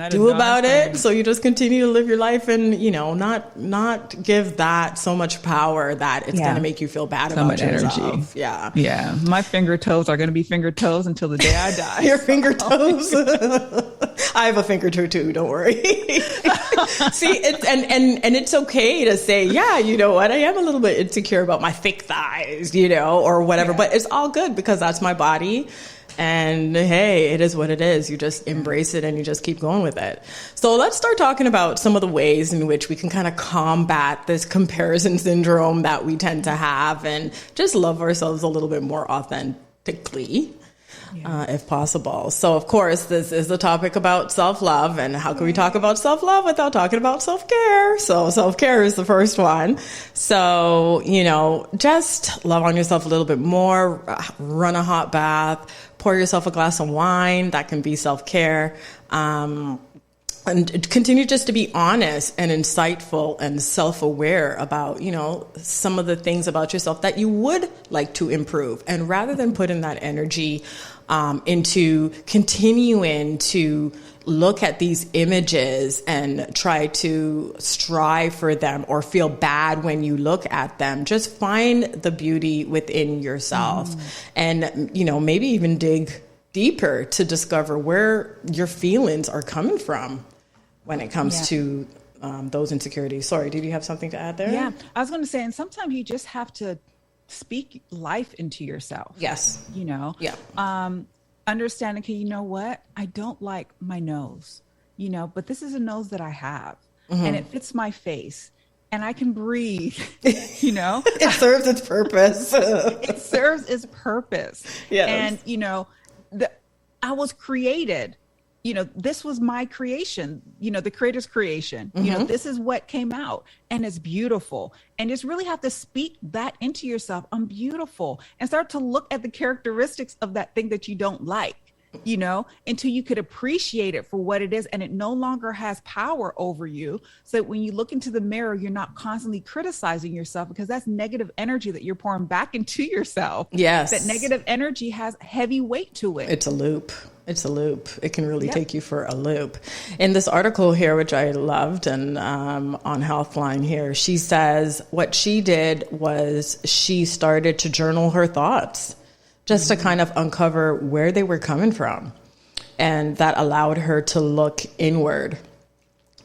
do about it. So you just continue to live your life and, you know, not give that so much power that it's going to make you feel bad about yourself. Energy. Yeah. My finger toes are going to be finger toes until the day I die. Your finger toes. I have a finger toe too. Don't worry. See, and it's okay to say, yeah, you know what? I am a little bit insecure about my thick thighs, you know, or whatever, but it's all good because that's my body. And hey, it is what it is. You just embrace it and you just keep going with it. So let's start talking about some of the ways in which we can kind of combat this comparison syndrome that we tend to have and just love ourselves a little bit more authentically. If possible. So, of course, this is the topic about self-love. And how can we talk about self-love without talking about self-care? So self-care is the first one. So, you know, just love on yourself a little bit more, run a hot bath, pour yourself a glass of wine. That can be self-care. And continue just to be honest and insightful and self-aware about, you know, some of the things about yourself that you would like to improve. And rather than putting that energy into continuing to look at these images and try to strive for them or feel bad when you look at them, just find the beauty within yourself and, you know, maybe even dig deeper to discover where your feelings are coming from when it comes to those insecurities. Sorry, did you have something to add there? Yeah, I was going to say, and sometimes you just have to speak life into yourself. Yes. You know? Yeah. Understanding, okay, you know what? I don't like my nose. but this is a nose that I have and it fits my face and I can breathe, It serves its purpose. It serves its purpose. Yes. And, I was created, this was my creation, the creator's creation, this is what came out and it's beautiful. And just really have to speak that into yourself. I'm beautiful, and start to look at the characteristics of that thing that you don't like, until you could appreciate it for what it is. And it no longer has power over you. So that when you look into the mirror, you're not constantly criticizing yourself, because that's negative energy that you're pouring back into yourself. Yes. That negative energy has heavy weight to it. It's a loop. It can really take you for a loop. In this article here, which I loved, and on Healthline here, she says what she did was she started to journal her thoughts, just to kind of uncover where they were coming from. And that allowed her to look inward.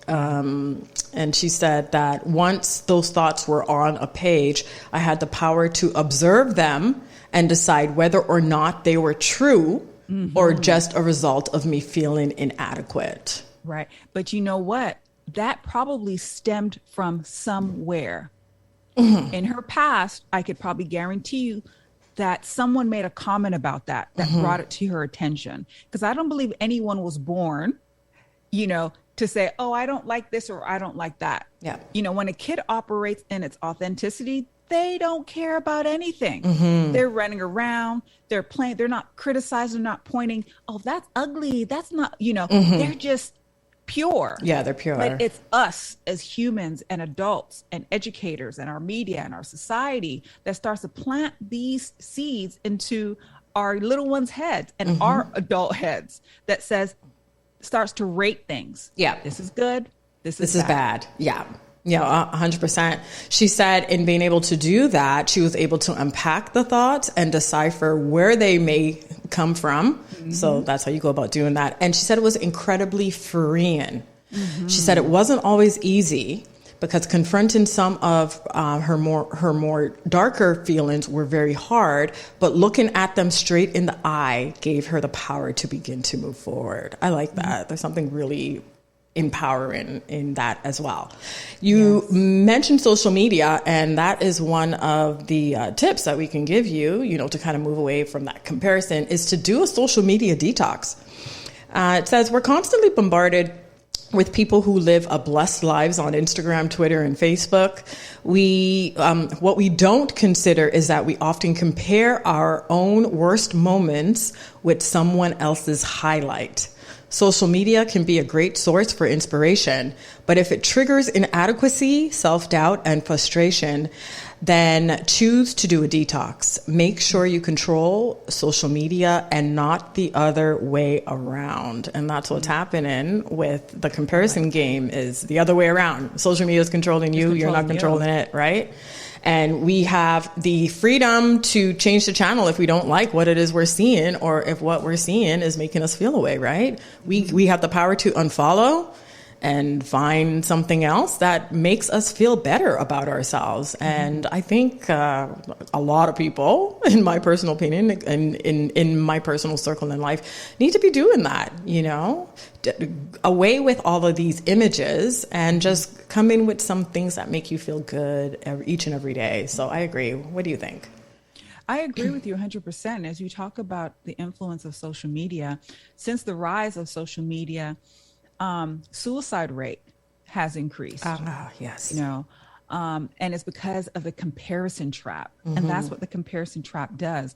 And she said that once those thoughts were on a page, I had the power to observe them and decide whether or not they were true or just a result of me feeling inadequate. Right. But you know what? That probably stemmed from somewhere. In her past, I could probably guarantee you that someone made a comment about that brought it to her attention. Because I don't believe anyone was born, to say, oh, I don't like this or I don't like that. Yeah. When a kid operates in its authenticity, they don't care about anything. They're running around, they're playing, they're not criticizing, not pointing, oh, that's ugly. That's not, they're just pure. Yeah, they're pure. But it's us as humans and adults and educators and our media and our society that starts to plant these seeds into our little ones' heads and our adult heads that starts to rate things. Yeah. This is good. This is bad. Yeah. Yeah, 100%. She said in being able to do that, she was able to unpack the thoughts and decipher where they may come from. So that's how you go about doing that. And she said it was incredibly freeing. She said it wasn't always easy, because confronting some of her more darker feelings were very hard, but looking at them straight in the eye gave her the power to begin to move forward. I like that. There's something really empowering in that as well. You mentioned social media, and that is one of the tips that we can give you, to kind of move away from that comparison, is to do a social media detox. It says we're constantly bombarded with people who live a blessed lives on Instagram, Twitter, and Facebook. What we don't consider is that we often compare our own worst moments with someone else's highlight. Social media can be a great source for inspiration, but if it triggers inadequacy, self-doubt, and frustration, then choose to do a detox. Make sure you control social media and not the other way around. And that's what's happening with the comparison game, is the other way around. Social media is controlling you, you're not controlling it, right? And we have the freedom to change the channel if we don't like what it is we're seeing, or if what we're seeing is making us feel away, right? We have the power to unfollow and find something else that makes us feel better about ourselves. And I think a lot of people, in my personal opinion, and in my personal circle in life, need to be doing that, away with all of these images and just come in with some things that make you feel good each and every day. So I agree. What do you think? I agree with you 100%. As you talk about the influence of social media, since the rise of social media, suicide rate has increased. Yes. And it's because of the comparison trap. And that's what the comparison trap does.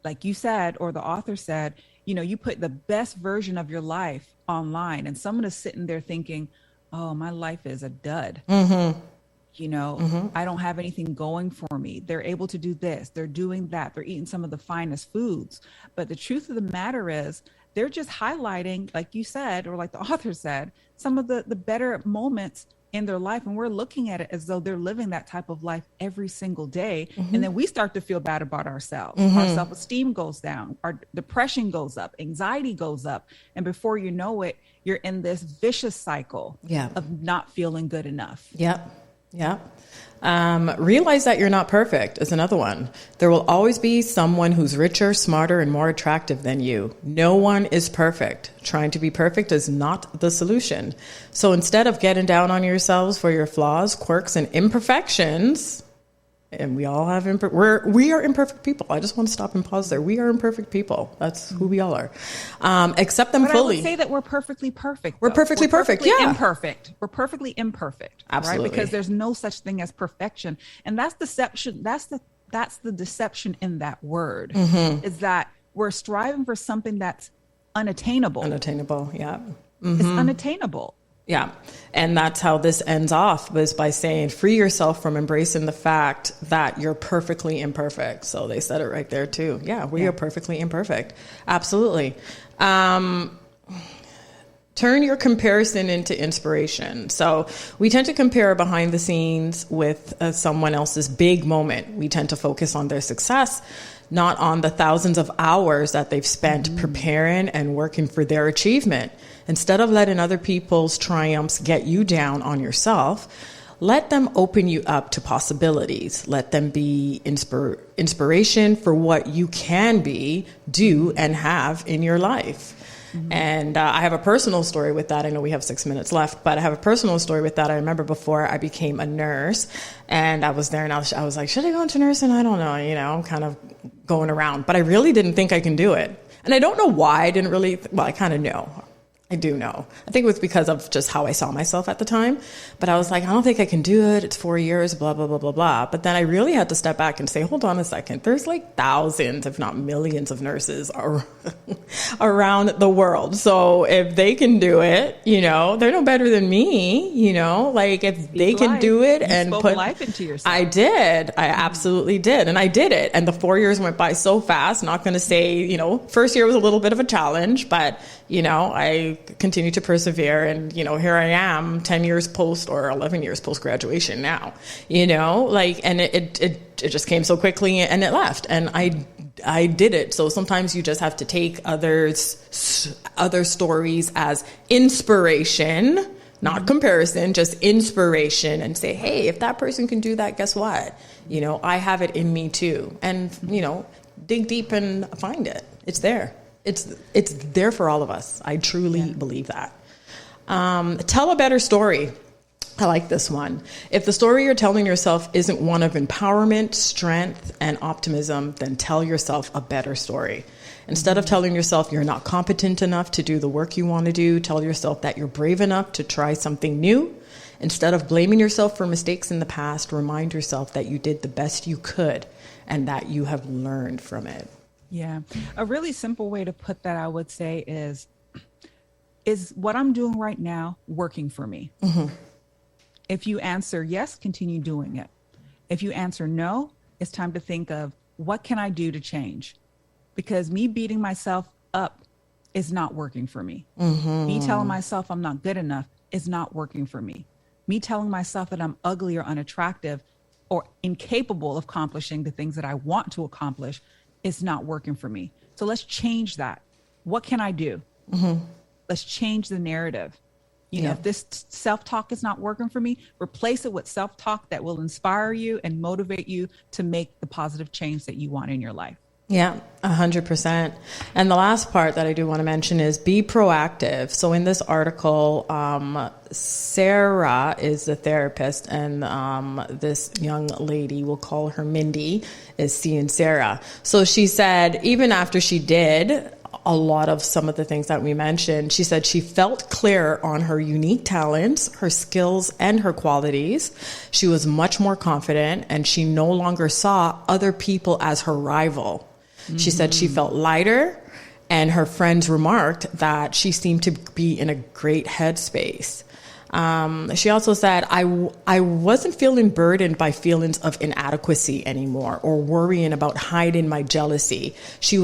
Like you said, or the author said, you put the best version of your life online, and someone is sitting there thinking, oh, my life is a dud. I don't have anything going for me. They're able to do this. They're doing that. They're eating some of the finest foods. But the truth of the matter is, they're just highlighting, like you said, or like the author said, some of the better moments in their life. And we're looking at it as though they're living that type of life every single day. And then we start to feel bad about ourselves. Our self-esteem goes down. Our depression goes up. Anxiety goes up. And before you know it, you're in this vicious cycle of not feeling good enough. Yep. Yeah. Realize that you're not perfect is another one. There will always be someone who's richer, smarter, and more attractive than you. No one is perfect. Trying to be perfect is not the solution. So instead of getting down on yourselves for your flaws, quirks, and imperfections, and we all have we are imperfect people. I just want to stop and pause there. We are imperfect people. That's who we all are. Accept them fully. I would say that we're perfectly perfect. We're perfectly perfect. Yeah. Imperfect. We're perfectly imperfect. Absolutely. Right? Because there's no such thing as perfection. And that's deception. That's the deception in that word, is that we're striving for something that's unattainable. Unattainable. Yeah. It's unattainable. Yeah. And that's how this ends off, was by saying, free yourself from embracing the fact that you're perfectly imperfect. So they said it right there too. Yeah, we are perfectly imperfect. Absolutely. Turn your comparison into inspiration. So we tend to compare behind the scenes with someone else's big moment. We tend to focus on their success, not on the thousands of hours that they've spent preparing and working for their achievement. Instead of letting other people's triumphs get you down on yourself, let them open you up to possibilities. Let them be inspiration for what you can be, do, and have in your life. And I have a personal story with that. I know we have 6 minutes left, but I have a personal story with that. I remember before I became a nurse, and I was there, and I was like, should I go into nursing? I don't know. I'm kind of going around, but I really didn't think I can do it. And I don't know why I didn't really, I kind of know. I do know. I think it was because of just how I saw myself at the time. But I was like, I don't think I can do it. It's 4 years, blah, blah, blah, blah, blah. But then I really had to step back and say, hold on a second. There's like thousands, if not millions of nurses around the world. So if they can do it, they're no better than me, like if they can do it and put life into yourself. I did. I absolutely did. And I did it. And the 4 years went by so fast. Not going to say, first year was a little bit of a challenge, but I continue to persevere, and here I am 10 years post or 11 years post graduation now, and it just came so quickly, and it left, and I did it. So sometimes you just have to take other stories as inspiration, not comparison, just inspiration, and say, hey, if that person can do that, guess what? I have it in me too. And dig deep and find it. It's there. It's there for all of us. I truly believe that. Tell a better story. I like this one. If the story you're telling yourself isn't one of empowerment, strength, and optimism, then tell yourself a better story. Instead of telling yourself you're not competent enough to do the work you want to do, tell yourself that you're brave enough to try something new. Instead of blaming yourself for mistakes in the past, remind yourself that you did the best you could and that you have learned from it. Yeah. A really simple way to put that, I would say, is what I'm doing right now working for me? If you answer yes, continue doing it. If you answer no, it's time to think of what can I do to change? Because me beating myself up is not working for me. Me telling myself I'm not good enough is not working for me. Me telling myself that I'm ugly or unattractive or incapable of accomplishing the things that I want to accomplish is not working for me. So let's change that. What can I do? Let's change the narrative. If this self-talk is not working for me, replace it with self-talk that will inspire you and motivate you to make the positive change that you want in your life. Yeah, 100%. And the last part that I do want to mention is be proactive. So in this article, Sarah is the therapist, and this young lady, we'll call her Mindy, is seeing Sarah. So she said, even after she did a lot of some of the things that we mentioned, she said she felt clear on her unique talents, her skills, and her qualities. She was much more confident, and she no longer saw other people as her rival. She said she felt lighter, and her friends remarked that she seemed to be in a great headspace. She also said, I wasn't feeling burdened by feelings of inadequacy anymore or worrying about hiding my jealousy. She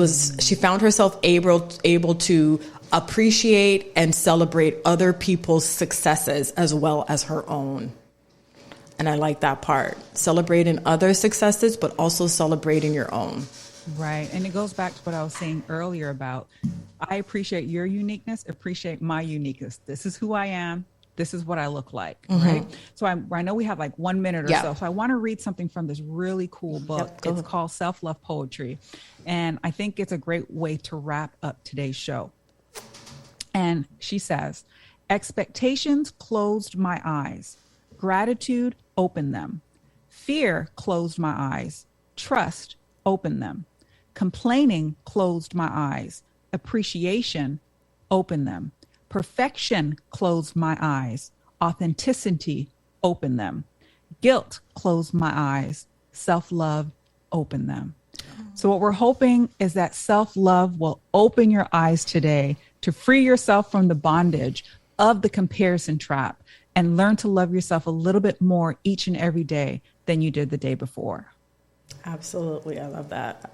found herself able to appreciate and celebrate other people's successes as well as her own. And I like that part. Celebrating other successes, but also celebrating your own. Right. And it goes back to what I was saying earlier about, I appreciate your uniqueness, appreciate my uniqueness. This is who I am. this is what I look like, right? So I know we have like 1 minute or so. So I want to read something from this really cool book. It's called Self-Love Poetry. And I think it's a great way to wrap up today's show. And she says, expectations closed my eyes. Gratitude opened them. Fear closed my eyes. Trust opened them. Complaining closed my eyes. Appreciation opened them. Perfection closed my eyes. Authenticity opened them. Guilt closed my eyes. Self-love opened them. So what we're hoping is that self-love will open your eyes today to free yourself from the bondage of the comparison trap and learn to love yourself a little bit more each and every day than you did the day before. Absolutely. I love that.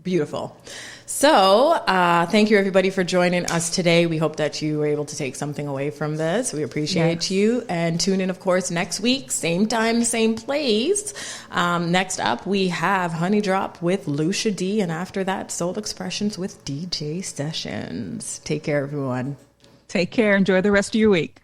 Beautiful. So thank you, everybody, for joining us today. We hope that you were able to take something away from this. We appreciate you. And tune in, of course, next week, same time, same place. Next up, we have Honey Drop with Lucia D. And after that, Soul Expressions with DJ Sessions. Take care, everyone. Take care. Enjoy the rest of your week.